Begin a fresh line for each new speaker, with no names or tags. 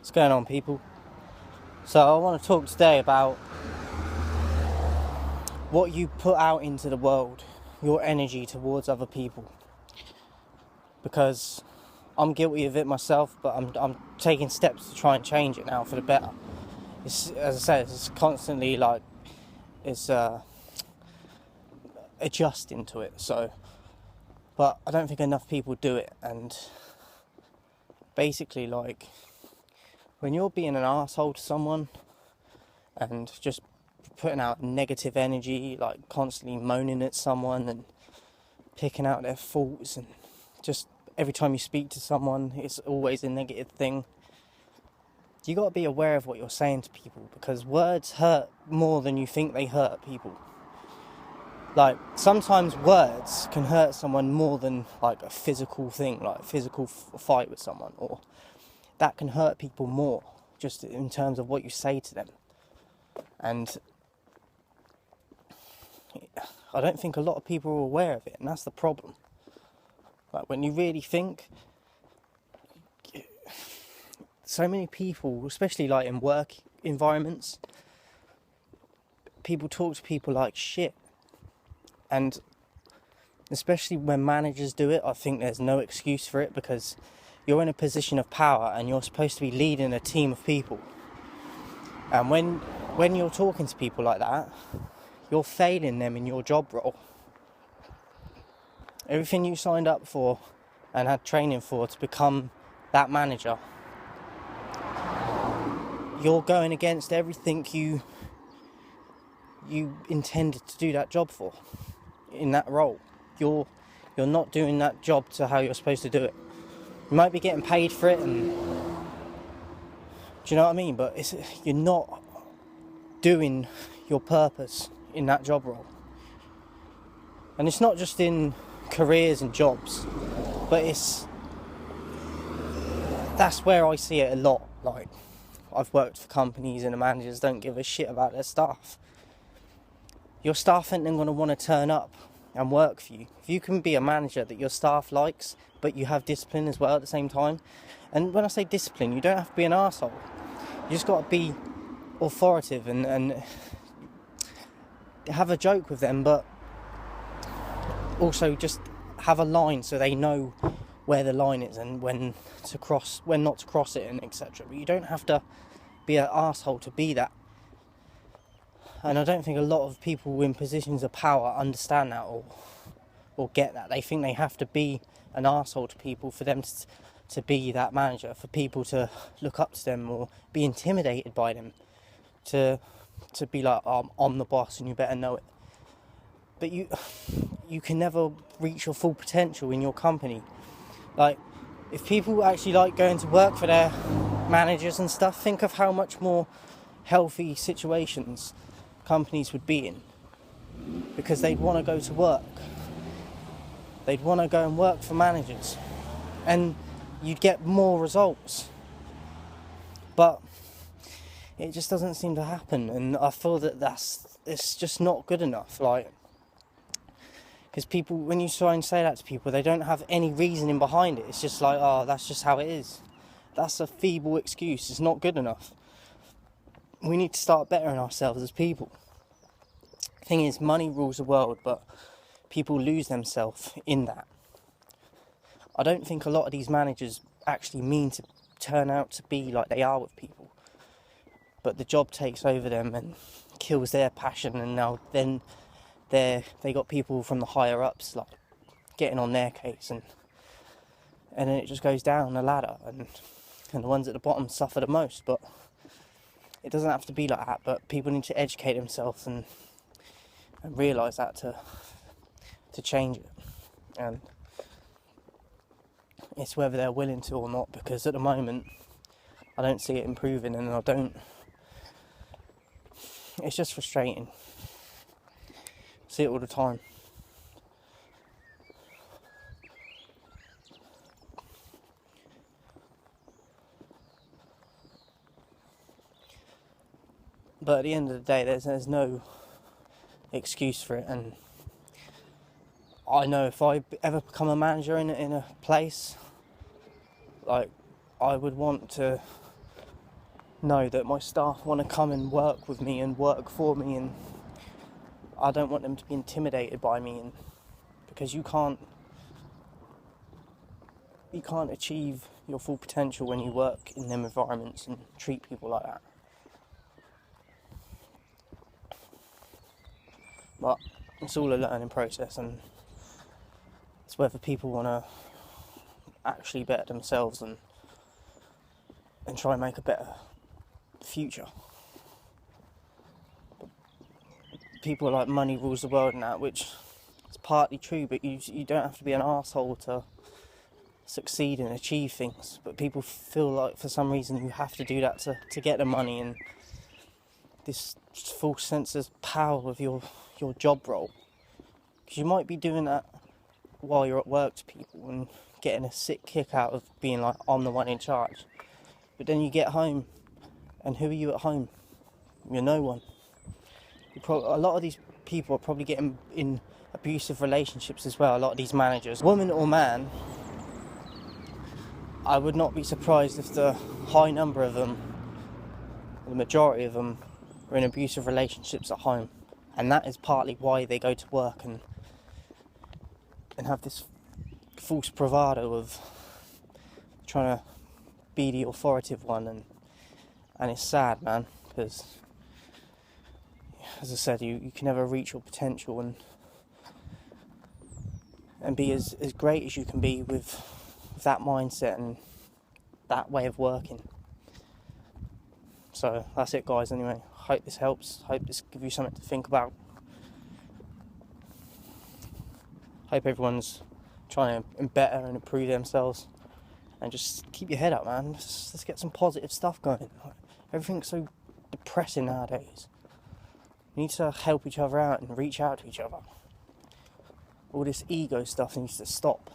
What's going on, people? So I want to talk today about what you put out into the world, your energy towards other people, because I'm guilty of it myself, but I'm taking steps to try and change it now for the better. It's, as I said, it's constantly like it's adjusting to it. So, but I don't think enough people do it, and basically, like, when you're being an asshole to someone and just putting out negative energy, like constantly moaning at someone and picking out their faults, and just every time you speak to someone it's always a negative thing, you got to be aware of what you're saying to people, because words hurt more than you think they hurt people. Like, sometimes words can hurt someone more than like a physical thing, like a physical fight with someone, or that can hurt people more just in terms of what you say to them. And I don't think a lot of people are aware of it, and that's the problem. Like, when you really think, so many people, especially like in work environments, people talk to people like shit. And especially when managers do it, I think there's no excuse for it, because you're in a position of power and you're supposed to be leading a team of people. And when you're talking to people like that, you're failing them in your job role. Everything you signed up for and had training for to become that manager, you're going against everything you intended to do that job for in that role. You're not doing that job to how you're supposed to do it. You might be getting paid for it, and do you know what I mean? But you're not doing your purpose in that job role. And it's not just in careers and jobs, but that's where I see it a lot. Like, I've worked for companies and the managers don't give a shit about their staff. Your staff ain't then going to want to turn up and work for you. If you can be a manager that your staff likes, but you have discipline as well at the same time. And when I say discipline, you don't have to be an arsehole. You just got to be authoritative and have a joke with them, but also just have a line so they know where the line is and when not to cross it, and etc. But you don't have to be an arsehole to be that. And I don't think a lot of people in positions of power understand that or get that. They think they have to be an arsehole to people for them to be that manager, for people to look up to them or be intimidated by them, to be like, I'm the boss and you better know it. But you can never reach your full potential in your company. Like, if people actually like going to work for their managers and stuff, think of how much more healthy situations companies would be in, because they'd want to go to work. They'd want to go and work for managers, and you'd get more results. But it just doesn't seem to happen, and I feel that it's just not good enough. Like, because people, when you try and say that to people, they don't have any reasoning behind it. It's just like, oh, that's just how it is. That's a feeble excuse. It's not good enough. We need to start bettering ourselves as people. The thing is, money rules the world, but people lose themselves in that. I don't think a lot of these managers actually mean to turn out to be like they are with people. But the job takes over them and kills their passion, and now then they got people from the higher ups like getting on their case, and then it just goes down the ladder, and the ones at the bottom suffer the most. But it doesn't have to be like that. But people need to educate themselves and realise that to change it. And it's whether they're willing to or not, because at the moment I don't see it improving, and it's just frustrating. I see it all the time. But at the end of the day, there's no excuse for it. And I know if I ever become a manager in a place, like, I would want to know that my staff want to come and work with me and work for me, and I don't want them to be intimidated by me, and because you can't achieve your full potential when you work in them environments and treat people like that. But it's all a learning process, and it's whether people want to actually better themselves and try and make a better future. But people are like money rules the world and that, which is partly true, but you don't have to be an arsehole to succeed and achieve things. But people feel like for some reason you have to do that to get the money, and this false sense of power of your job role. Because you might be doing that while you're at work to people and getting a sick kick out of being like, I'm the one in charge. But then you get home, and who are you at home? You're no one. A lot of these people are probably getting in abusive relationships as well, a lot of these managers. Woman or man, I would not be surprised if the high number of them, the majority of them, are in abusive relationships at home. And that is partly why they go to work and have this false bravado of trying to be the authoritative one, and it's sad, man, because as I said, you can never reach your potential and be as great as you can be with that mindset and that way of working. So that's it, guys. Anyway, hope this helps, hope this gives you something to think about. Hope everyone's trying to better and improve themselves, and just keep your head up, man. Let's get some positive stuff going. Everything's so depressing nowadays. We need to help each other out and reach out to each other. All this ego stuff needs to stop.